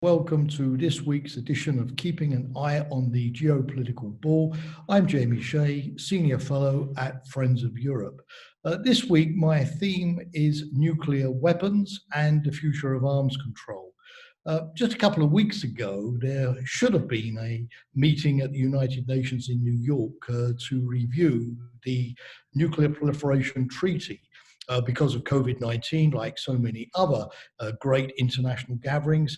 Welcome to this week's edition of Keeping an Eye on the Geopolitical Ball. I'm Jamie Shea, Senior Fellow at Friends of Europe. This week, my theme is nuclear weapons and the future of arms control. Just a couple of weeks ago, there should have been a meeting at the United Nations in New York to review the Nuclear Proliferation Treaty. Because of COVID-19, like so many other great international gatherings,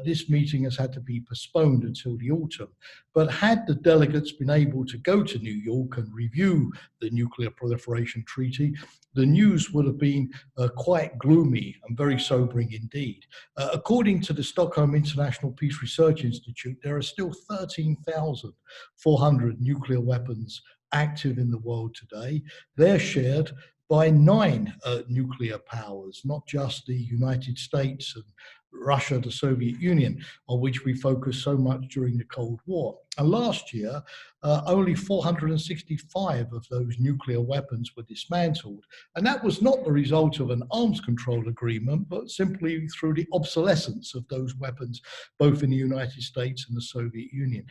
this meeting has had to be postponed until the autumn. But had the delegates been able to go to New York and review the Nuclear Proliferation Treaty, the news would have been quite gloomy and very sobering indeed. According to the Stockholm International Peace Research Institute, there are still 13,400 nuclear weapons active in the world today. They're shared by nine nuclear powers, not just the United States and Russia, the Soviet Union, on which we focused so much during the Cold War. And last year, only 465 of those nuclear weapons were dismantled. And that was not the result of an arms control agreement, but simply through the obsolescence of those weapons, both in the United States and the Soviet Union.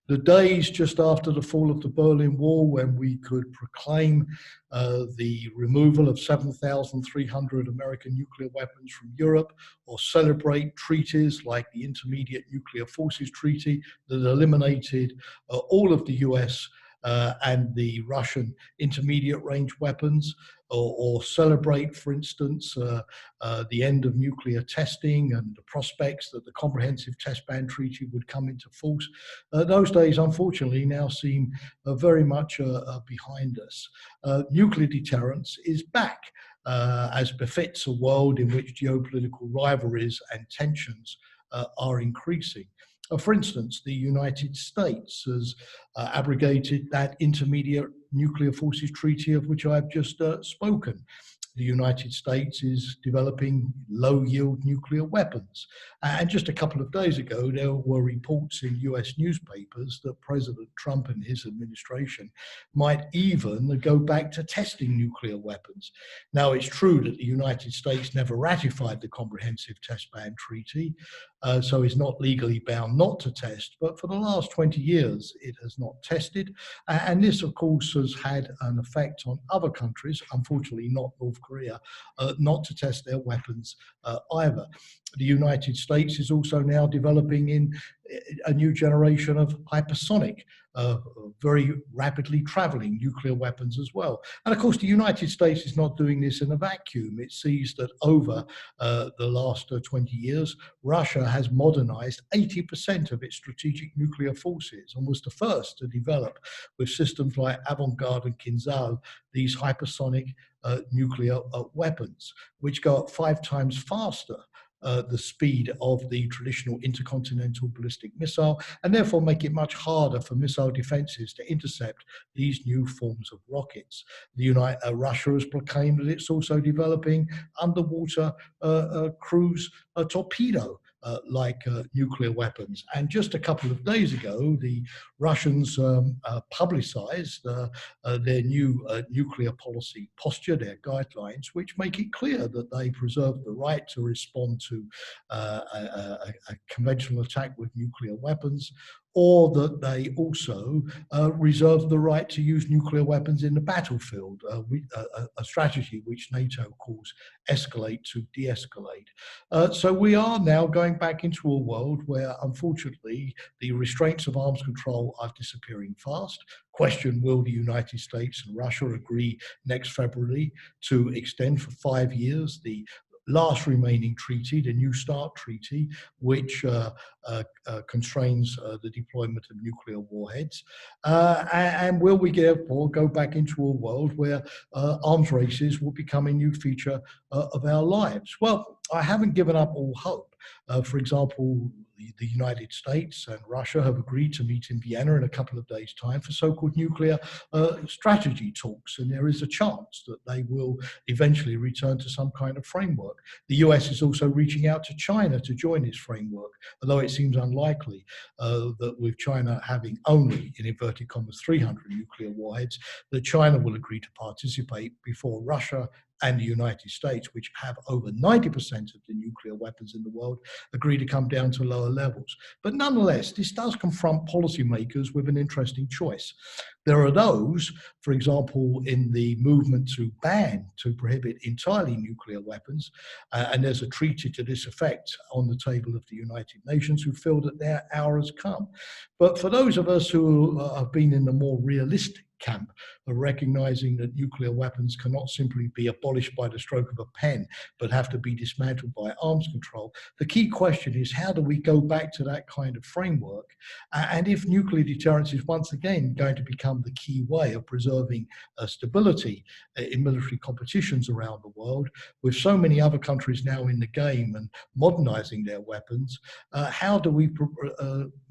The days just after the fall of the Berlin Wall, when we could proclaim the removal of 7,300 American nuclear weapons from Europe, or celebrate treaties like the Intermediate Nuclear Forces Treaty that eliminated all of the US and the Russian intermediate range weapons, or celebrate, for instance, the end of nuclear testing and the prospects that the Comprehensive Test Ban Treaty would come into force. Those days, unfortunately, now seem very much behind us. Nuclear deterrence is back, as befits a world in which geopolitical rivalries and tensions are increasing. For instance, the United States has abrogated that Intermediate Nuclear Forces Treaty of which I've just spoken. The United States is developing low-yield nuclear weapons. And just a couple of days ago, there were reports in US newspapers that President Trump and his administration might even go back to testing nuclear weapons. Now, it's true that the United States never ratified the Comprehensive Test Ban Treaty, so is not legally bound not to test, but for the last 20 years, it has not tested. And this, of course, has had an effect on other countries, unfortunately not North Korea, not to test their weapons either. The United States is also now developing in a new generation of hypersonic, very rapidly traveling nuclear weapons as well. And of course, the United States is not doing this in a vacuum. It sees that over the last 20 years, Russia has modernized 80% of its strategic nuclear forces and was the first to develop, with systems like Avangard and Kinzhal, these hypersonic nuclear weapons, which go up 5 times faster the speed of the traditional intercontinental ballistic missile, and therefore make it much harder for missile defenses to intercept these new forms of rockets. Russia has proclaimed that it's also developing underwater cruise torpedo like nuclear weapons. And just a couple of days ago, the Russians publicized their new nuclear policy posture, their guidelines, which make it clear that they preserve the right to respond to a conventional attack with nuclear weapons, or that they also reserve the right to use nuclear weapons in the battlefield, a strategy which NATO calls escalate to de-escalate. So we are now going back into a world where, unfortunately, the restraints of arms control are disappearing fast. Question, will the United States and Russia agree next February to extend for 5 years the last remaining treaty, the New START Treaty, which constrains the deployment of nuclear warheads? And will we therefore go back into a world where arms races will become a new feature of our lives? Well, I haven't given up all hope. For example, the United States and Russia have agreed to meet in Vienna in a couple of days' time for so-called nuclear strategy talks, and there is a chance that they will eventually return to some kind of framework. The US is also reaching out to China to join this framework, although it seems unlikely that with China having only, in inverted commas, 300 nuclear warheads, that China will agree to participate before Russia and the United States, which have over 90% of the nuclear weapons in the world, agree to come down to lower levels. But nonetheless, this does confront policymakers with an interesting choice. There are those, for example, in the movement to prohibit entirely nuclear weapons, and there's a treaty to this effect on the table of the United Nations, who feel that their hour has come. But for those of us who have been in the more realistic camp of recognizing that nuclear weapons cannot simply be abolished by the stroke of a pen, but have to be dismantled by arms control, the key question is, how do we go back to that kind of framework? And if nuclear deterrence is once again going to become the key way of preserving stability in military competitions around the world, with so many other countries now in the game and modernizing their weapons, how do we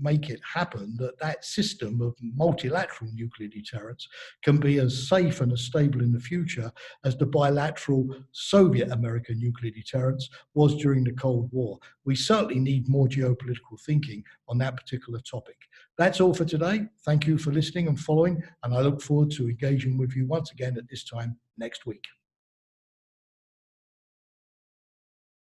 make it happen that that system of multilateral nuclear deterrence can be as safe and as stable in the future as the bilateral Soviet-American nuclear deterrence was during the Cold War? We certainly need more geopolitical thinking on that particular topic. That's all for today. Thank you for listening and following, and I look forward to engaging with you once again at this time next week.